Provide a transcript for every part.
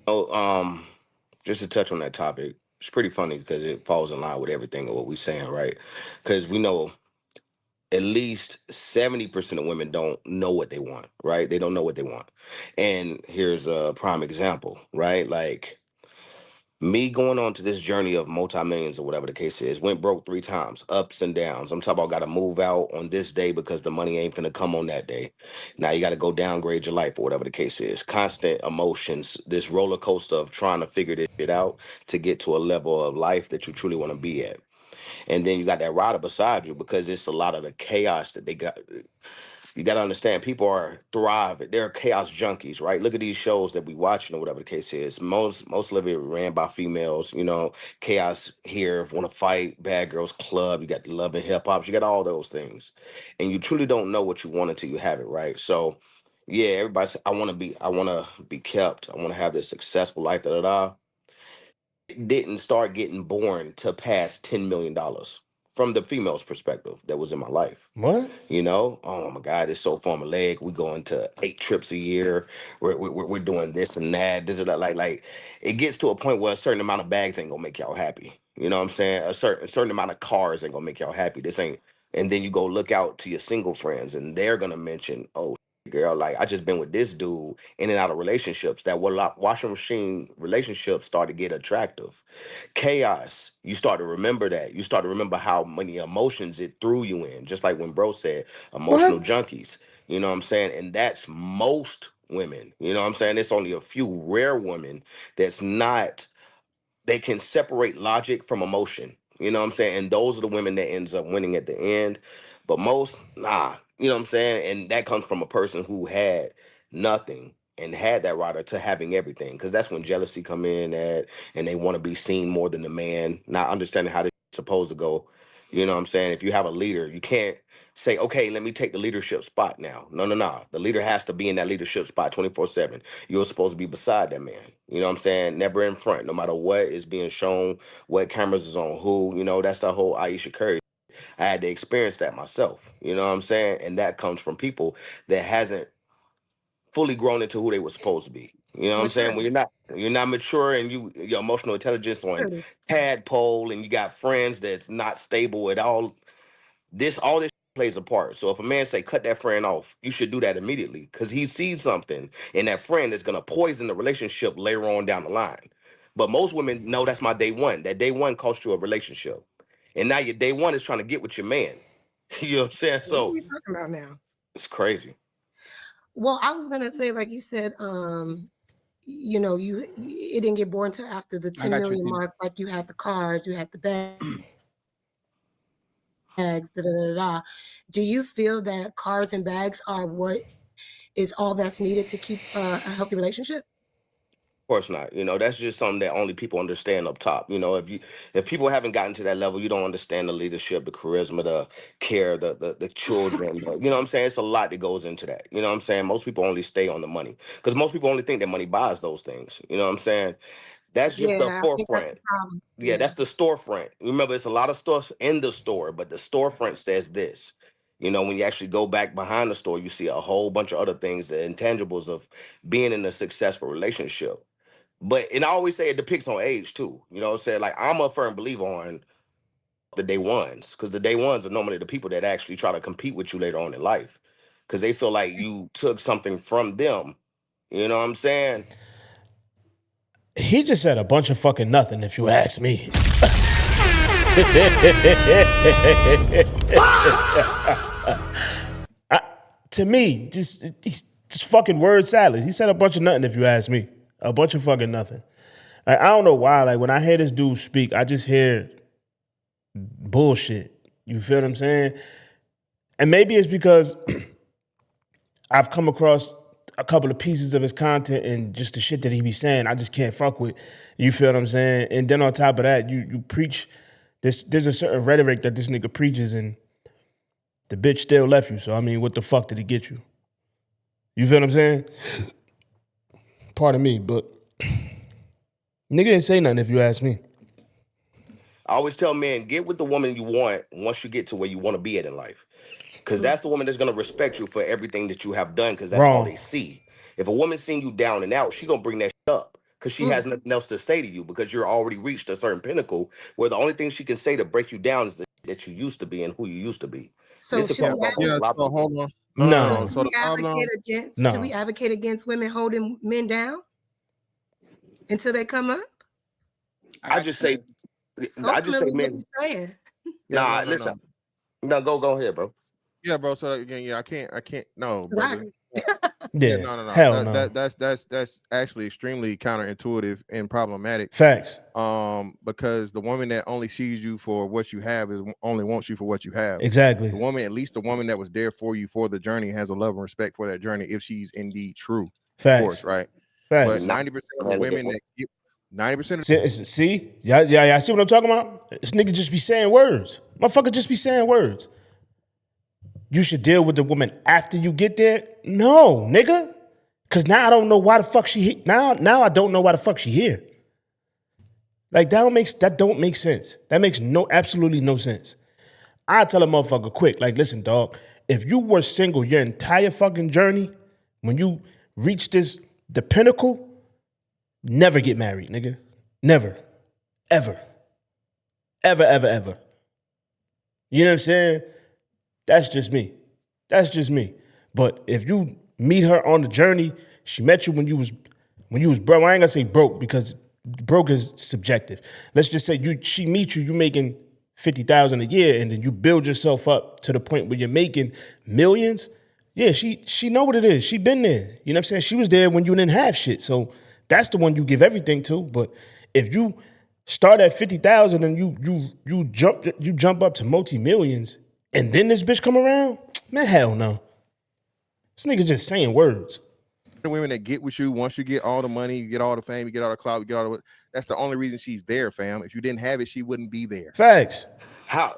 Oh, just to touch on that topic, it's pretty funny because it falls in line with everything of what we're saying, right? Because we know at least 70% of women don't know what they want, right? They don't know what they want. And here's a prime example, right? Like me going on to this journey of multi-millions or whatever the case is, went broke 3 times, ups and downs. I'm talking about got to move out on this day because the money ain't gonna come on that day. Now you got to go downgrade your life or whatever the case is. Constant emotions, this roller coaster of trying to figure this shit out to get to a level of life that you truly want to be at. And then you got that rider beside you because it's a lot of the chaos that they got. You got to understand, people are thriving. They're chaos junkies, right? Look at these shows that we watching or whatever the case is. Most of it ran by females. Chaos here, want to fight, Bad Girls Club. You got the Love and Hip Hops. You got all those things, and you truly don't know what you want until you have it, right? So, yeah, everybody. I want to be kept. I want to have this successful life. Da da da. It didn't start getting born to pass $10 million from the female's perspective that was in my life. What? Oh my God, it's so formulaic. We going to 8 trips a year. We're doing this and that. This and that. Like it gets to a point where a certain amount of bags ain't gonna make y'all happy. You know what I'm saying? A certain amount of cars ain't gonna make y'all happy. This ain't. And then you go look out to your single friends, and they're gonna mention, "Oh, girl, like I just been with this dude in and out of relationships. That washing machine relationships start to get attractive. Chaos, you start to remember that. You start to remember how many emotions it threw you in. Just like when bro said, What? emotional junkies. You know what I'm saying? And that's most women. You know what I'm saying? It's only a few rare women that's not, they can separate logic from emotion. You know what I'm saying? And those are the women that ends up winning at the end. But most, nah. You know what I'm saying? And that comes from a person who had nothing and had that rider to having everything. Because that's when jealousy come in at, and they want to be seen more than the man, not understanding how this is supposed to go. You know what I'm saying? If you have a leader, you can't say, okay, let me take the leadership spot now. No, no, no. The leader has to be in that leadership spot 24/7. You're supposed to be beside that man. You know what I'm saying? Never in front, no matter what is being shown, what cameras is on who. That's the whole Aisha Curry. I had to experience that myself. You know what I'm saying? And that comes from people that hasn't fully grown into who they were supposed to be. You know what I'm saying? When Maturity. you're not mature and your emotional intelligence on Maturity. tadpole and you got friends that's not stable at all, all this plays a part. So if a man say cut that friend off, you should do that immediately because he sees something in that friend that's gonna poison the relationship later on down the line. But most women know that's my day one. That day one cost you a relationship, and now your day one is trying to get with your man. You know what I'm saying? What are So we talking about now? it's crazy. Well, I was gonna say, like you said, you it didn't get born till after the I 10 got you, million T. mark. Like you had the cars, you had the bags, da da da da. Do you feel that cars and bags are what is all that's needed to keep a healthy relationship? Of course not. That's just something that only people understand up top. If people haven't gotten to that level, you don't understand the leadership, the charisma, the care, the children. You know what I'm saying? It's a lot that goes into that. You know what I'm saying? Most people only stay on the money because most people only think that money buys those things. You know what I'm saying? That's just the Yeah, I think that's forefront. the problem. Yeah, Yeah. that's the storefront. Remember, it's a lot of stuff in the store, but the storefront says this. When you actually go back behind the store, you see a whole bunch of other things, the intangibles of being in a successful relationship. And I always say it depicts on age too. You know what I'm saying? Like I'm a firm believer on the day ones, because the day ones are normally the people that actually try to compete with you later on in life. Because they feel like you took something from them. You know what I'm saying? He just said a bunch of fucking nothing, if you ask me. To me, he's just fucking word salad. He said a bunch of nothing, if you ask me. A bunch of fucking nothing. Like, I don't know why. Like, when I hear this dude speak, I just hear bullshit. You feel what I'm saying? And maybe it's because I've come across a couple of pieces of his content and just the shit that he be saying, I just can't fuck with. You feel what I'm saying? And then on top of that, you preach this. There's a certain rhetoric that this nigga preaches, and the bitch still left you. So I mean, what the fuck did he get you? You feel what I'm saying? Pardon me, but nigga didn't say nothing if you ask me. I always tell men, get with the woman you want once you get to where you want to be at in life. Because Mm. that's the woman that's going to respect you for everything that you have done, because that's all Wrong. they see. If a woman seeing you down and out, she going to bring that shit up because she has nothing else to say to you because you're already reached a certain pinnacle where the only thing she can say to break you down is the that you used to be and who you used to be. So This is the should part we about most Yeah. a lot of So people. hold on. No, No. So the problem. should we advocate against women holding men down until they come up? I just say, It's I just say, ultimately what men. you're saying. Yeah. Nah, No. listen. No, go ahead, bro. Yeah, bro. So again, yeah, I can't. No, brother. Exactly. Yeah, yeah, no. hell no. That's actually extremely counterintuitive and problematic. Facts. Because the woman that only sees you for what you have is only wants you for what you have. Exactly. The woman, at least the woman that was there for you for the journey, has a love and respect for that journey if she's indeed true. Facts. Of course, right? But Facts. 90% of the women that get 90% of See, yeah, see what I'm talking about? This nigga just be saying words. Motherfucker just be saying words. You should deal with the woman after you get there? No, nigga. Cause now I don't know why the fuck she now I don't know why the fuck she here. Like that don't make sense. That makes absolutely no sense. I tell a motherfucker quick, like, listen, dog, if you were single your entire fucking journey, when you reach the pinnacle, never get married, nigga. Never. Ever. Ever, ever, ever. You know what I'm saying? That's just me. That's just me. But if you meet her on the journey, she met you when you was broke. I ain't gonna say broke because broke is subjective. Let's just say she meets you making 50,000 a year, and then you build yourself up to the point where you're making millions. Yeah, she know what it is. She been there. You know what I'm saying? She was there when you didn't have shit. So that's the one you give everything to. But if you start at 50,000 and you jump up to multi-millions, and then this bitch come around, man, hell no. This nigga just saying words. the women that get with you once you get all the money, you get all the fame, you get all the clout, you get all the. That's the only reason she's there, fam. If you didn't have it, she wouldn't be there. Facts. How?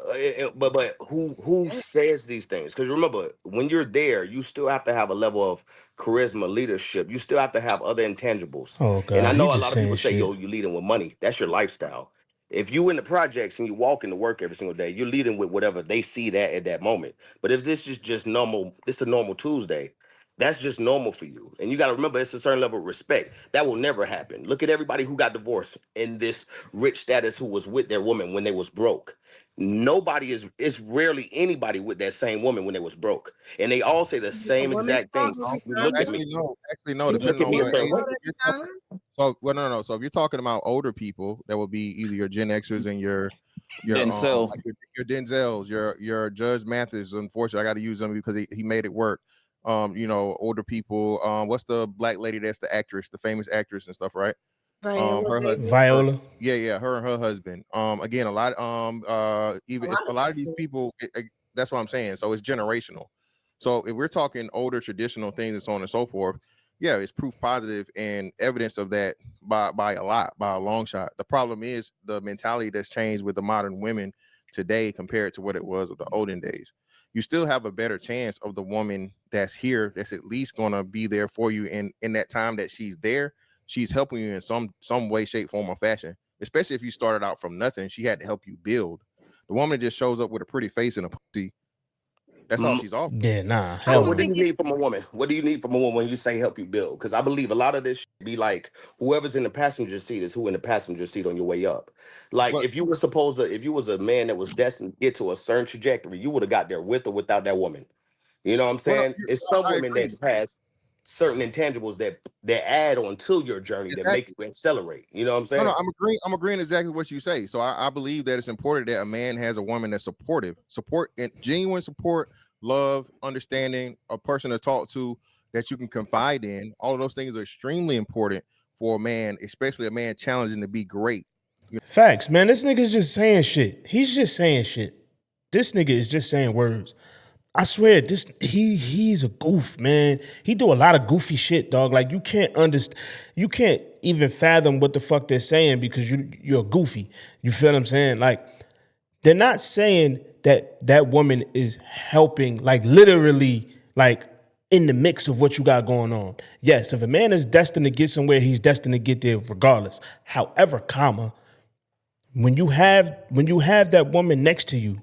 But who says these things? Because remember, when you're there, you still have to have a level of charisma, leadership. You still have to have other intangibles. Oh And I God, he know a just lot of people saying say, "Yo, shit. you leading with money. That's your lifestyle." If you in the projects and you walk into work every single day, you're leading with whatever they see that at that moment. But if this is just normal, it's a normal Tuesday. That's just normal for you. And you got to remember, it's a certain level of respect. That will never happen. Look at everybody who got divorced in this rich status who was with their woman when they was broke. Nobody is, it's rarely anybody with that same woman when they was broke. And they all say the Is it the same woman's exact fault things. every You time? look at me, Actually, no. Is it Depending the look at on me a what woman's certain age way. fault you're every talking. time? So, well, no. So if you're talking about older people, that would be either your Gen Xers and your Denzel. like your Denzels, your Judge Mathis. Unfortunately, I got to use them because he made it work. Older people. What's the black lady that's the actress, the famous actress and stuff, right? Her husband. Viola. Yeah, her and her husband. Again, a lot. Even it's a lot of these people. That's what I'm saying. So it's generational. So if we're talking older traditional things and so on and so forth, yeah, it's proof positive and evidence of that by a lot, by a long shot. The problem is the mentality that's changed with the modern women today compared to what it was of the olden days. You still have a better chance of the woman that's here that's at least gonna be there for you in that time that she's there. She's helping you in some way, shape, form, or fashion. Especially if you started out from nothing, she had to help you build. The woman that just shows up with a pretty face and a pussy. That's all she's offering. Yeah, nah, I hell What, don't what do no. think you need from a woman? What do you need from a woman when you say help you build? Because I believe a lot of this should be like whoever's in the passenger seat is who in the passenger seat on your way up. Like But if you were supposed to, if you was a man that was destined to get to a certain trajectory, you would have got there with or without that woman. You know what I'm well, saying? It's some I women agree. that has certain intangibles that add on to your journey that make you accelerate. You know what I'm No, saying? I'm agreeing. I'm agreeing exactly what you say. So I believe that it's important that a man has a woman that's supportive, support and genuine support, love, understanding, a person to talk to that you can confide in. All of those things are extremely important for a man, especially a man challenging to be great. Facts, man. This nigga's just saying shit. He's just saying shit. This nigga is just saying words. I swear, he's a goof, man. He do a lot of goofy shit, dog. Like you can't understand, you can't even fathom what the fuck they're saying because you're goofy. You feel what I'm saying? Like they're not saying that woman is helping, like literally, like in the mix of what you got going on. Yes, if a man is destined to get somewhere, he's destined to get there regardless. However, comma, when you have that woman next to you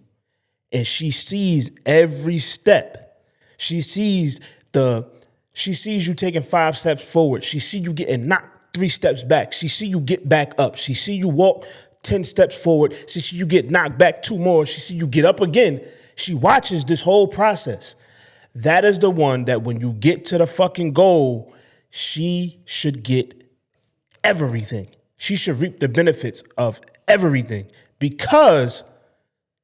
and she sees every step, she sees you taking 5 steps forward, she see you getting knocked 3 steps back. She see you get back up. She see you walk 10 steps forward. She see you get knocked back 2 more. She see you get up again. She watches this whole process. That is the one that when you get to the fucking goal, she should get everything. She should reap the benefits of everything because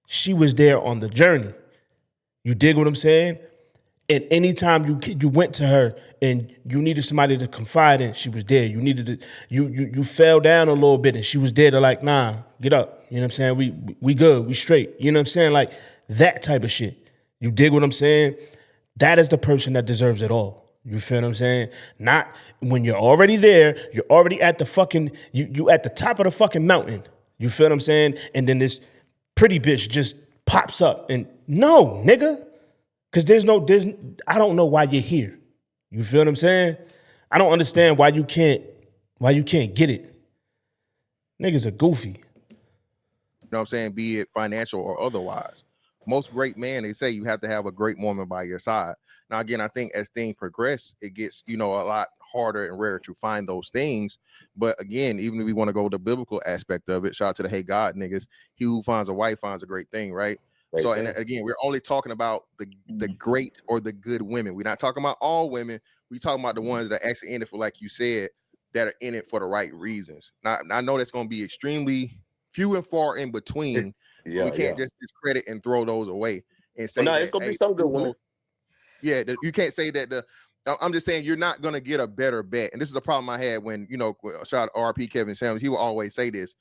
she was there on the journey. You dig what I'm saying? And anytime you went to her and you needed somebody to confide in, she was there. You needed to you fell down a little bit and she was there to like, nah, get up. You know what I'm saying? We good, we straight. You know what I'm saying? Like that type of shit. You dig what I'm saying? That is the person that deserves it all. You feel what I'm saying? Not when you're already there, you're already at the fucking, you at the top of the fucking mountain. You feel what I'm saying? And then this pretty bitch just pops up and no, nigga. Cause I don't know why you're here. You feel what I'm saying? I don't understand why you can't get it. Niggas are goofy. You know what I'm saying? Be it financial or otherwise. Most great men, they say you have to have a great woman by your side. Now, again, I think as things progress, it gets, a lot harder and rarer to find those things. But again, even if we want to go the biblical aspect of it, shout out to the hey God niggas, he who finds a wife finds a great thing, right? Right. So, and again, we're only talking about the great or the good women. We're not talking about all women. We're talking about the ones that are actually in it for, like you said, that are in it for the right reasons. Now, I know that's going to be extremely few and far in between. Yeah, we can't just discredit and throw those away and say, it's going to be some good women. Yeah, you can't say that I'm just saying you're not going to get a better bet. And this is a problem I had when, shout out RP Kevin Samuels. He will always say this.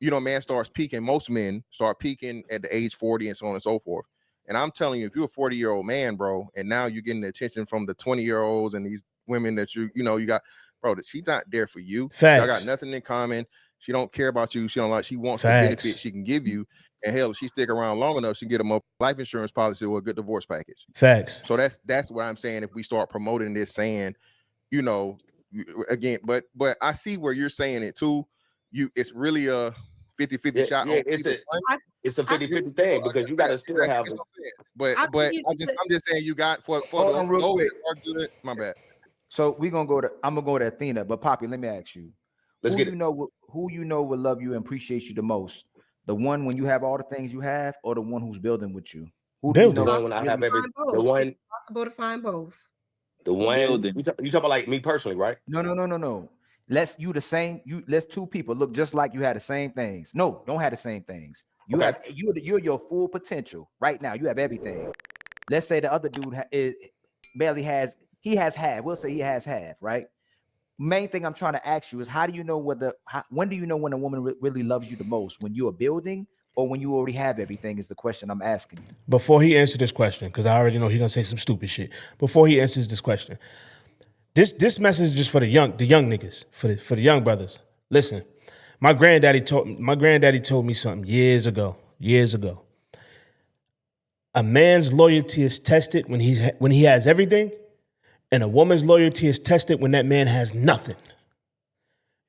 Man starts peaking. Most men start peaking at the age 40 and so on and so forth. And I'm telling you, if you're a 40-year-old man, bro, and now you're getting the attention from the 20-year-olds and these women that you got, bro, that she's not there for you. Facts. Y'all got nothing in common. She don't care about you. She wants the benefit she can give you. And hell, if she stick around long enough, she can get a life insurance policy or a good divorce package. Facts. So that's what I'm saying. If we start promoting this, saying, again, but I see where you're saying it too. It's really a 50-50 shot. Yeah, it's a 50-50 thing because you got to still have. But I'm just saying you got for the real quick. My bad. So I'm gonna go to Athena. But Poppy, let me ask you, who you know will love you and appreciate you the most? The one when you have all the things you have, or the one who's building with you? Who do you know? The one when I have the one. It's possible to find both. The one you talk about like me personally, right? No. Let's two people look just like you had the same things. No, don't have the same things. You're your full potential right now. You have everything. Let's say the other dude barely has. He has half. We'll say he has half, right? Main thing I'm trying to ask you is when do you know when a woman really loves you the most? When you're building or when you already have everything is the question I'm asking you. Before he answers this question, because I already know he's gonna say some stupid shit. Before he answers this question, this message is just for the young niggas, for the young brothers. Listen, my granddaddy told me something years ago. A man's loyalty is tested when he has everything. And a woman's loyalty is tested when that man has nothing.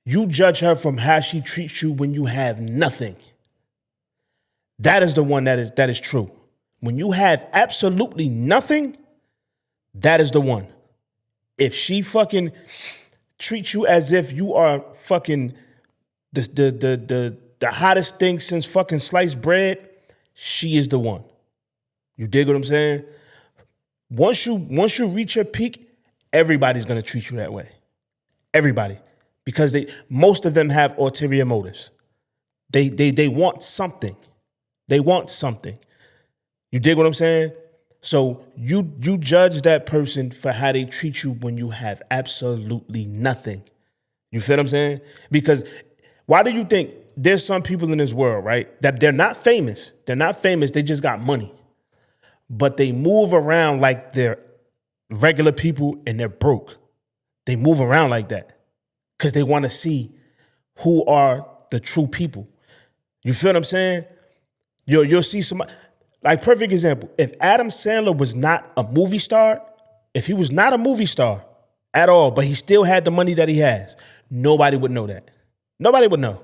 You judge her from how she treats you when you have nothing. That is the one that is true. When you have absolutely nothing, that is the one. If she fucking treats you as if you are fucking the hottest thing since fucking sliced bread, she is the one. You dig what I'm saying? Once you reach your peak, everybody's gonna treat you that way. Everybody. Because most of them have ulterior motives. They want something. They want something. You dig what I'm saying? So you judge that person for how they treat you when you have absolutely nothing. You feel what I'm saying? Because why do you think there's some people in this world, right, that they're not famous? They're not famous, they just got money. But they move around like they're regular people and they're broke. They move around like that because they want to see who are the true people. You feel what I'm saying? You'll see somebody, like perfect example, if Adam Sandler was not a movie star, if he was not a movie star at all, but he still had the money that he has, nobody would know that. Nobody would know.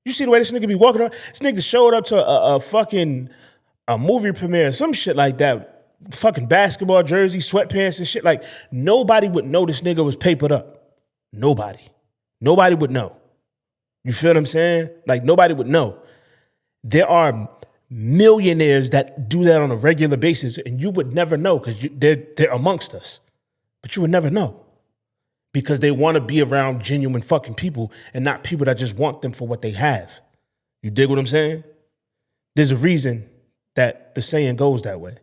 You see the way this nigga be walking around? This nigga showed up to a fucking movie premiere, some shit like that. Fucking basketball jersey, sweatpants and shit. Like, nobody would know this nigga was papered up. Nobody. Nobody would know. You feel what I'm saying? Like nobody would know. There are millionaires that do that on a regular basis, and you would never know because they're amongst us. But you would never know because they want to be around genuine fucking people and not people that just want them for what they have. You dig what I'm saying? There's a reason that the saying goes that way.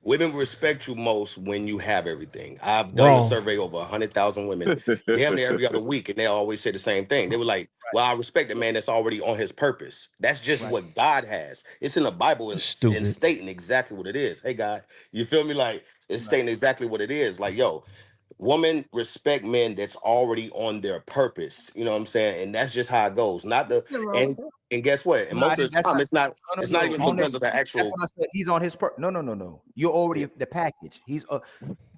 Women respect you most when you have everything. I've done a Wrong. survey over 100,000 women, damn near every other week, and they always say the same thing. They were like, "Well, I respect a man that's already on his purpose. That's just Right. what God has. It's in the Bible and Stupid. stating exactly what it is." Hey, God, you feel me? Like it's stating exactly what it is. Like, yo, women respect men that's already on their purpose. You know what I'm saying? And that's just how it goes. Not the Nothing wrong with and that. and guess what? And No, most of the that's time, not. it's not. No, It's no, not no. even On because his, of the that's actual. what I said. He's on his No. You're already Yeah. the package. He's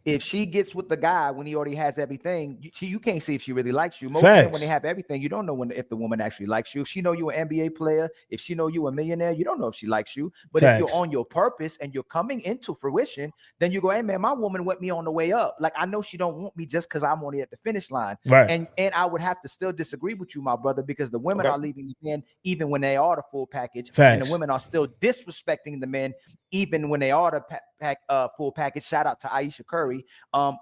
if she gets with the guy when he already has everything, you can't see if she really likes you. Most men, when they Facts. have everything, you don't know if the woman actually likes you. If she know you an NBA player, if she know you a millionaire, you don't know if she likes you. But if you're Facts. on your purpose and you're coming into fruition, then you go, hey man, my woman went me on the way up. Like I know she don't want me just because I'm only at the finish line. Right. And I would have to still disagree with you, my brother, because the women Okay. are leaving the men even when they are the full package, and the Facts. women are still disrespecting the men even when they are the full package. Shout out to Aisha Curry. Even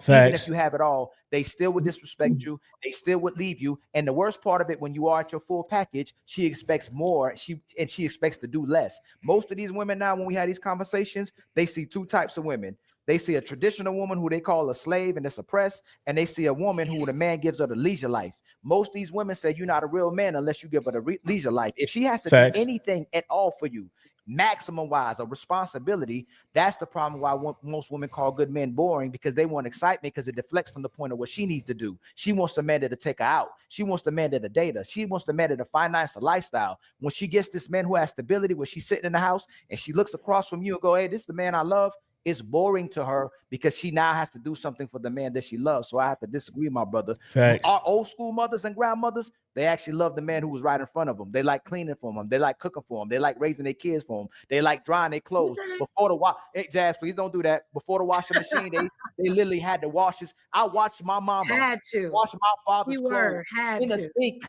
if Facts. you have it all, they still would disrespect you. They still would leave you. And the worst part of it, when you are at your full package, she expects more. She expects to do less. Most of these women now, when we have these conversations, they see two types of women. They see a traditional woman who they call a slave and is oppressed, and they see a woman who the man gives her the leisure life. Most of these women say you're not a real man unless you give her the leisure life. If she has to do Facts. anything at all for you, maximum wise, a responsibility, that's the problem why most women call good men boring, because they want excitement because it deflects from the point of what she needs to do. She wants a man that'll take her out. She wants the man that'll date her. She wants the man that'll finance a lifestyle. When she gets this man who has stability, where she's sitting in the house and she looks across from you and go, hey, this is the man I love, it's boring to her because she now has to do something for the man that she loves. So I have to disagree, my brother. Facts. Our old school mothers and grandmothers, they actually love the man who was right in front of them. They like cleaning for them. They like cooking for them. They like raising their kids for them. They like drying their clothes before the wash. Hey, Jazz, please don't do that. Before the washing machine, they literally had to wash this. I watched my mama Had to. wash my father's clothes Had in the to. sink,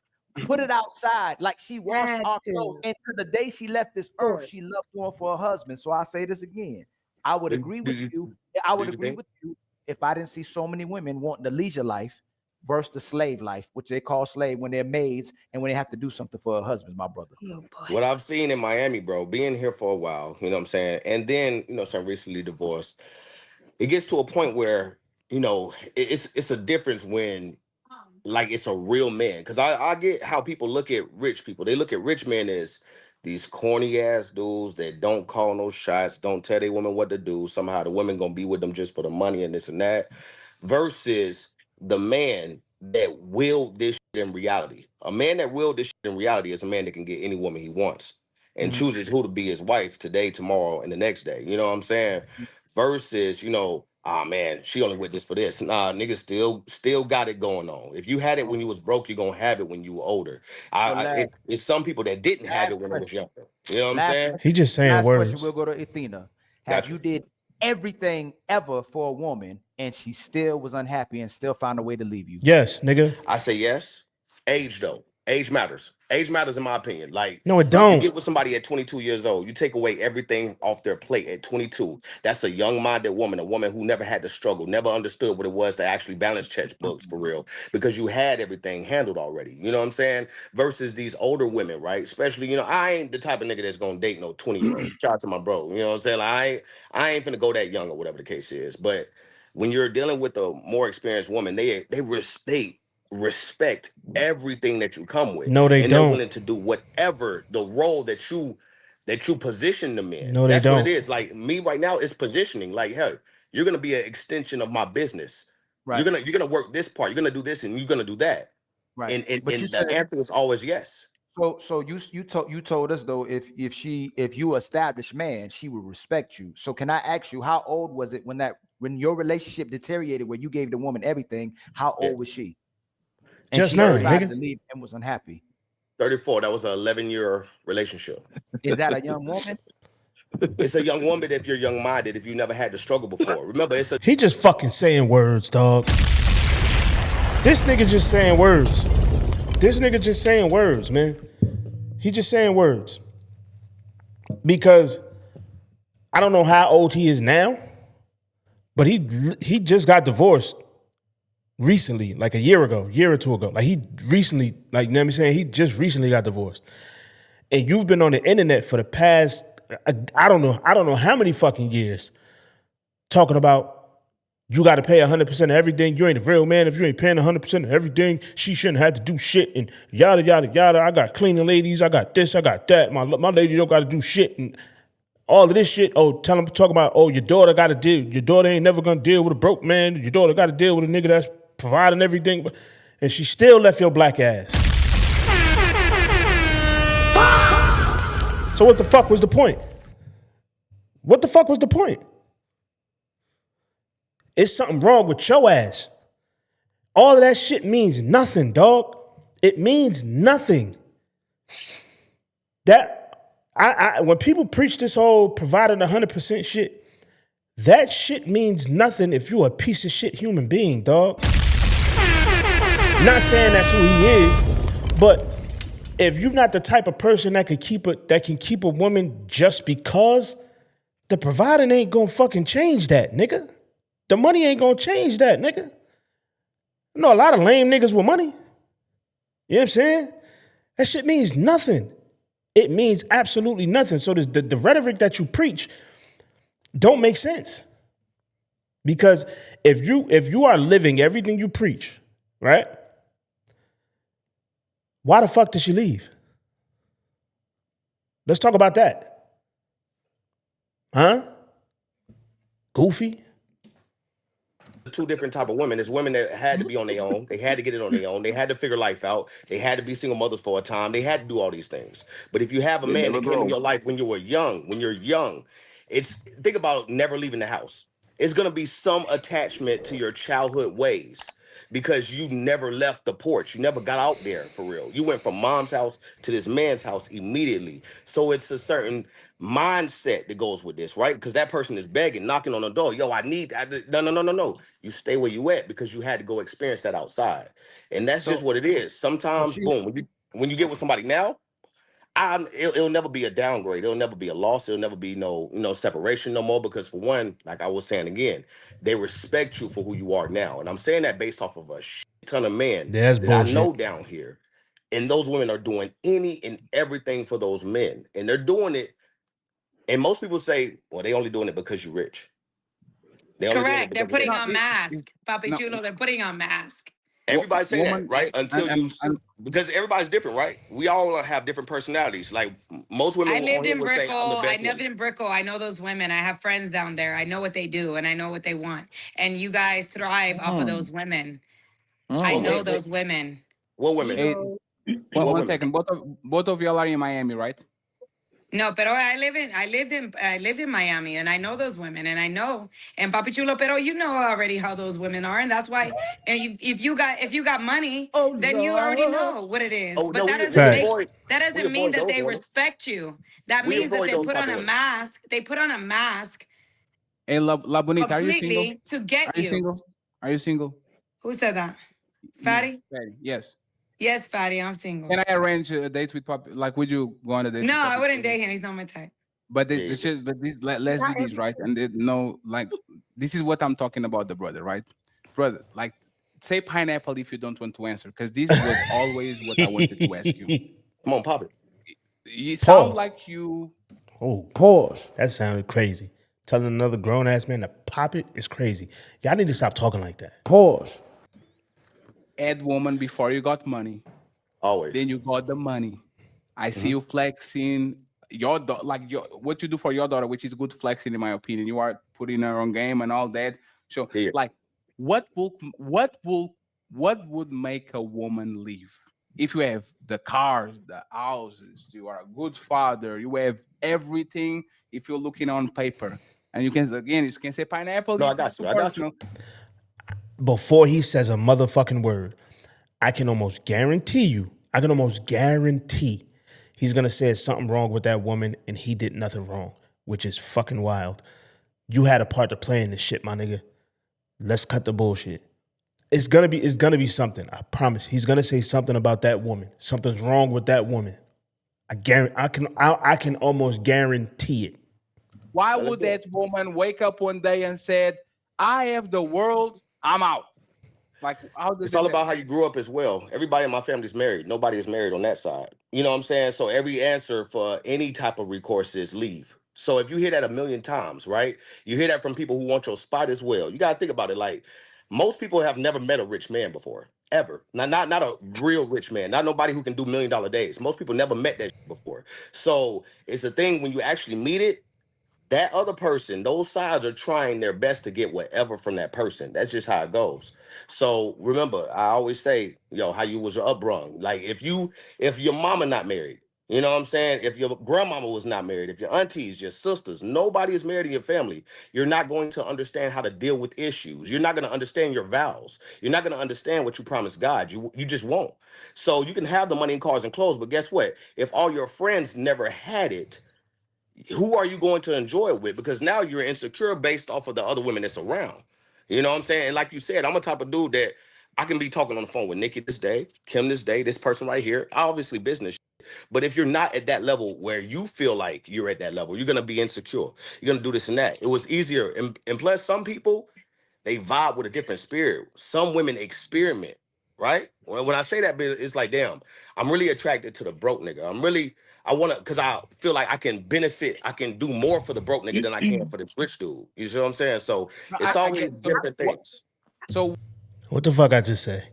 put it outside like she washed Had our to. clothes. And to the day she left this earth, she loved doing for her husband. So I say this again. I would agree with you. I would agree with you if I didn't see so many women wanting the leisure life versus the slave life, which they call slave when they're maids and when they have to do something for a husband, my brother. Oh boy. What I've seen in Miami, bro, being here for a while, you know what I'm saying? And then, so recently divorced, it gets to a point where, it's a difference when like it's a real man. Cause I get how people look at rich people. They look at rich men as these corny ass dudes that don't call no shots, don't tell their women what to do. Somehow the women gonna be with them just for the money and this and that. Versus the man that willed this shit in reality. A man that willed this shit in reality is a man that can get any woman he wants and chooses who to be his wife today, tomorrow, and the next day. You know what I'm saying? Versus, oh man, she only with this for this. Nah, niggas still got it going on. If you had it when you was broke, you're gonna have it when you were older. It's some people that didn't have it when they was younger. You know what I'm saying? He just saying Last question, words. we'll go to Athena. Have Gotcha. you did everything ever for a woman and she still was unhappy and still found a way to leave you? Yes, nigga. I say yes. Age though. Age matters. Age matters in my opinion. Like No, it you don't. get with somebody at 22 years old, you take away everything off their plate at 22. That's a young-minded woman, a woman who never had to struggle, never understood what it was to actually balance checkbooks for real, because you had everything handled already. You know what I'm saying? Versus these older women, right? Especially, I ain't the type of nigga that's gonna date no 20-year-old. Shout out to my bro. You know what I'm saying? Like, I ain't finna go that young or whatever the case is. But when you're dealing with a more experienced woman, they respect everything that you come with, No, they and they're don't. willing to do whatever the role that you position them in. No, they That's what it don't. is. Like me right now is positioning. Like, hey, you're gonna be an extension of my business. Right. You're gonna work this part. You're gonna do this, and you're gonna do that. Right. And But you the said answer is always yes. so you told us though if you established man, she would respect you. So can I ask you, how old was it when your relationship deteriorated, where you gave the woman everything? How Yeah. old was she? And Just she now, decided nigga. to leave and was unhappy. 34. That was an 11-year relationship. Is that a young woman? It's a young woman if you're young-minded. If you never had to struggle before, remember, it's a He just fucking saying words, dog. This nigga just saying words. This nigga just saying words, man. He just saying words. Because I don't know how old he is now, but he just got divorced recently, like a year or two ago. Like he recently, like you know what I'm saying? He just recently got divorced. And you've been on the internet for the past, I don't know how many fucking years, talking about you got to pay 100% of everything. You ain't a real man if you ain't paying 100% of everything. She shouldn't have to do shit and yada, yada, yada. I got cleaning ladies. I got this. I got that. My lady don't got to do shit and all of this shit. Oh, talk about, oh, your daughter got to deal. Your daughter ain't never going to deal with a broke man. Your daughter got to deal with a nigga that's providing everything. And she still left your black ass. So what the fuck was the point? What the fuck was the point? It's something wrong with your ass. All of that shit means nothing, dog. It means nothing. That when people preach this whole providing 100% shit, that shit means nothing if you're a piece of shit human being, dog. Not saying that's who he is, but if you're not the type of person that can keep a woman just because, the providing ain't gonna fucking change that, nigga. The money ain't gonna change that, nigga. I know a lot of lame niggas with money. You know what I'm saying? That shit means nothing. It means absolutely nothing. So the rhetoric that you preach don't make sense. Because if you are living everything you preach, right? Why the fuck did she leave? Let's talk about that. Huh? Goofy? Two different type of women. There's women that had to be on their own. They had to get it on their own. They had to figure life out. They had to be single mothers for a time. They had to do all these things. But if you have a They man never that came in grow. your life when you're young, it's think about never leaving the house. It's gonna be some attachment to your childhood ways because you never left the porch. You never got out there for real. You went from mom's house to this man's house immediately. So it's a certain mindset that goes with this, right? Because that person is begging, knocking on the door. Yo, no, no, no, no, no. You stay where you at because you had to go experience that outside, and that's just So, what it is. so Sometimes, she's boom, when you get with somebody now, it'll never be a downgrade. It'll never be a loss. It'll never be no separation no more. Because for one, like I was saying again, they respect you for who you are now, and I'm saying that based off of a shit ton of men Yeah, that's that I know bullshit. down here, and those women are doing any and everything for those men, and they're doing it. And most people say, well, they only doing it because you're rich. They only doing it Correct. They're because you're putting no, rich. on it, mask. no, Papichulo, they're putting on mask. Everybody say that, woman, right? Until and because everybody's different, right? We all have different personalities. Like most women I on lived here in will say, I'm the Brickell. I best lived woman. in Brickell. I know those women. I have friends down there. I know what they do and I know what they want. And you guys thrive off of mm, those women. I What, know mm. those women. what women? Hey, Ego. What one women? second. Both of y'all are in Miami, right? No, pero I lived in Miami and I know those women and I know and Papi Chulo, pero you know already how those women are and that's why and if you got money, Oh then you already Lord. know what it is. Oh But no, that doesn't we Facts. make avoid that we doesn't mean avoid that those they women. respect you. That We means that avoid they those put type on of a women. mask. They put on a mask Hey, La Bonita, are you single? completely to Are get you you. single? Are you single? Who said that? You, Fatty? Patty. Yes. Yes, Fatty, I'm single. Can I arrange a date with Papi? Like, would you go on a date No, with I Papi? wouldn't date him. He's not my type. But There you go. let's Not do this every right. And no, like this is what I'm talking about, the brother, right? Brother, like say pineapple if you don't want to answer, because this was always what I wanted to ask you. Come on, pop it. You sound Pause. like you Oh, Pause. that sounded crazy. Telling another grown ass man to pop it is crazy. Y'all need to stop talking like that. Pause. had woman before you got money. Always. Then you got the money. I see you flexing like your what you do for your daughter, which is good flexing in my opinion. You are putting her on game and all that. So Here. like what would make a woman leave? If you have the cars, the houses, you are a good father, you have everything if you're looking on paper. And you can say pineapple No, I if it's got too you. I got you. personal. Before he says a motherfucking word, I can almost guarantee he's gonna say something wrong with that woman and he did nothing wrong, which is fucking wild. You had a part to play in this shit, my nigga. Let's cut the bullshit. It's gonna be something. I promise. He's gonna say something about that woman. Something's wrong with that woman. I can almost guarantee it. Why Now let's would do that it. woman wake up one day and said, "I have the world, I'm out"? Like, how does It's it all make? about how you grew up as well. Everybody in my family's married. Nobody is married on that side. You know what I'm saying? So every answer for any type of recourse is leave. So if you hear that a million times, right? You hear that from people who want your spot as well. You gotta think about it. Like most people have never met a rich man before, ever. Not a real rich man. Not nobody who can do $1 million days. Most people never met that shit before. So it's a thing when you actually meet it, that other person, those sides are trying their best to get whatever from that person. That's just how it goes. So remember, I always say, yo, how you was upbrung. Like if your mama not married, you know what I'm saying? If your grandmama was not married, if your aunties, your sisters, nobody is married in your family, you're not going to understand how to deal with issues. You're not going to understand your vows. You're not going to understand what you promised God. You just won't. So you can have the money and cars and clothes, but guess what? If all your friends never had it, who are you going to enjoy it with? Because now you're insecure based off of the other women that's around. You know what I'm saying? And like you said, I'm a type of dude that I can be talking on the phone with Nikki this day, Kim this day, this person right here. Obviously business. But if you're not at that level where you feel like you're at that level, you're gonna be insecure. You're gonna do this and that. It was easier. And plus, some people they vibe with a different spirit. Some women experiment, right? When I say that, it's like, damn, I'm really attracted to the broke nigga. I want to, because I feel like I can benefit, I can do more for the broke nigga than I can for the rich dude. You see what I'm saying? So No, it's I always get. So different what? things. So What the fuck I just say?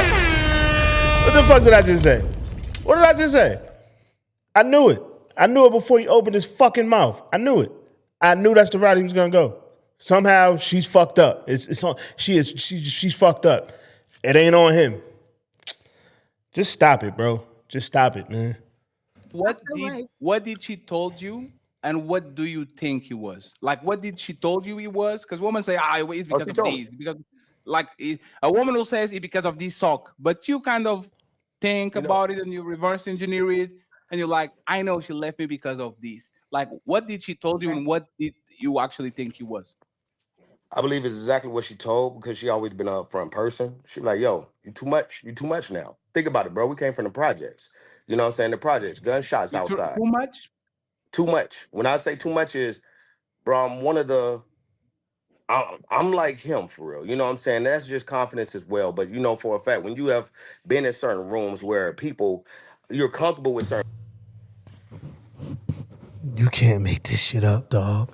What the fuck did I just say? What did I just say? I knew it. I knew it before he opened his fucking mouth. I knew it. I knew that's the route he was gonna go. Somehow she's fucked up. It's on. She's fucked up. It ain't on him. Just stop it, bro. Just stop it, man. what feel did like- what did she told you, and what do you think he was? Like, what did she told you he was? Because women say, "Ah, it's Oh, because she of told me. these." Because a woman who says it's because of this sock, but you kind of think You know, about it and you reverse engineer it, and you're like, "I know she left me because of this." Like, what did she told you, and what did you actually think he was? I believe it's exactly what she told because she always been a upfront person. She be like, yo, you too much. You too much now. Think about it, bro. We came from the projects. You know what I'm saying? The projects, gunshots You outside. too much? Too much. When I say too much is, bro, I'm one of the I'm like him for real. You know what I'm saying? That's just confidence as well. But you know, for a fact, when you have been in certain rooms where people, you're comfortable with certain. You can't make this shit up, dog.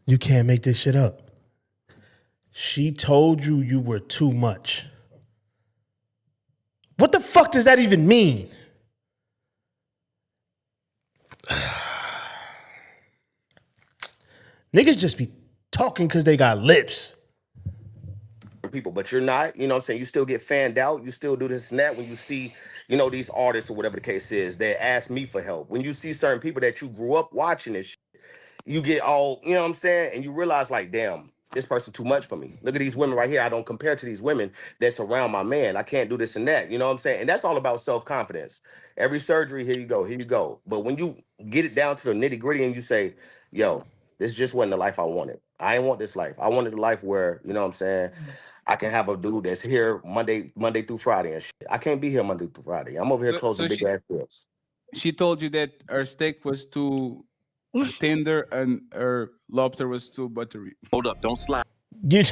You can't make this shit up. She told you you were too much. What the fuck does that even mean? Niggas just be talking because they got lips. People, but you're not, you know what I'm saying? You still get fanned out, you still do this and that when you see, you know, these artists or whatever the case is that ask me for help. When you see certain people that you grew up watching this you get all, you know what I'm saying? And you realize, like, damn, this person too much for me. Look at these women right here. I don't compare to these women that's around my man. I can't do this and that. You know what I'm saying? And that's all about self-confidence. Every surgery, here you go, here you go. But when you get it down to the nitty-gritty and you say, yo, this just wasn't the life I wanted. I didn't want this life. I wanted a life where, you know what I'm saying, I can have a dude that's here Monday through Friday and shit. I can't be here Monday through Friday. I'm over here So closing big ass deals. she told you that her steak was too tender and her lobster was too buttery. Hold up, don't slide. You,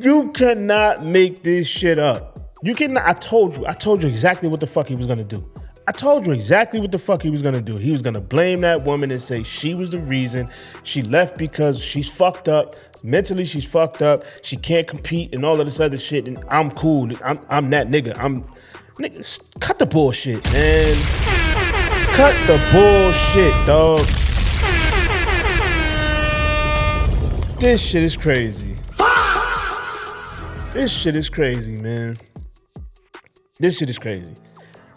you cannot make this shit up. You cannot. I told you exactly what the fuck he was gonna do. I told you exactly what the fuck he was gonna do. He was gonna blame that woman and say she was the reason she left because she's fucked up. Mentally, she's fucked up. She can't compete and all of this other shit. And I'm cool. I'm that nigga. Nigga, cut the bullshit, man. Cut the bullshit, dog. This shit is crazy. This shit is crazy, man. This shit is crazy.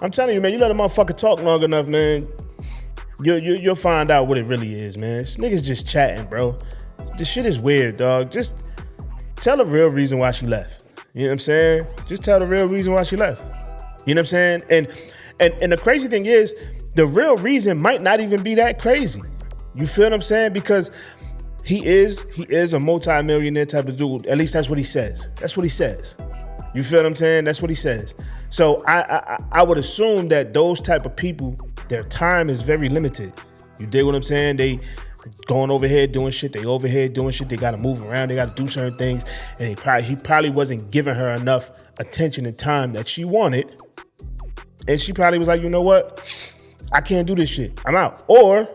I'm telling you, man, you let a motherfucker talk long enough, man, you'll find out what it really is, man. This nigga's just chatting, bro. This shit is weird, dog. Just tell the real reason why she left. You know what I'm saying? Just tell the real reason why she left. You know what I'm saying? And the crazy thing is, the real reason might not even be that crazy. You feel what I'm saying? Because he is a multi-millionaire type of dude. At least that's what he says. That's what he says. You feel what I'm saying? That's what he says. So I would assume that those type of people, their time is very limited. You dig what I'm saying? They going over here doing shit. They over here doing shit. They got to move around. They got to do certain things. And he probably wasn't giving her enough attention and time that she wanted. And she probably was like, you know what? I can't do this shit. I'm out. Or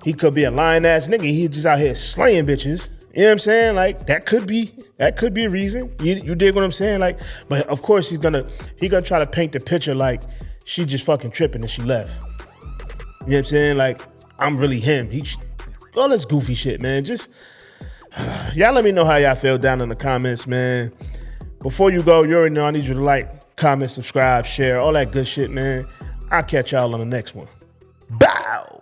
he could be a lying ass nigga. He's just out here slaying bitches. You know what I'm saying? Like that could be a reason. You dig what I'm saying? Like, but of course he gonna try to paint the picture like she just fucking tripping and she left. You know what I'm saying? Like, I'm really him. All this goofy shit, man. Just y'all let me know how y'all feel down in the comments, man. Before you go, you already know I need you to like, comment, subscribe, share, all that good shit, man. I'll catch y'all on the next one. Bow!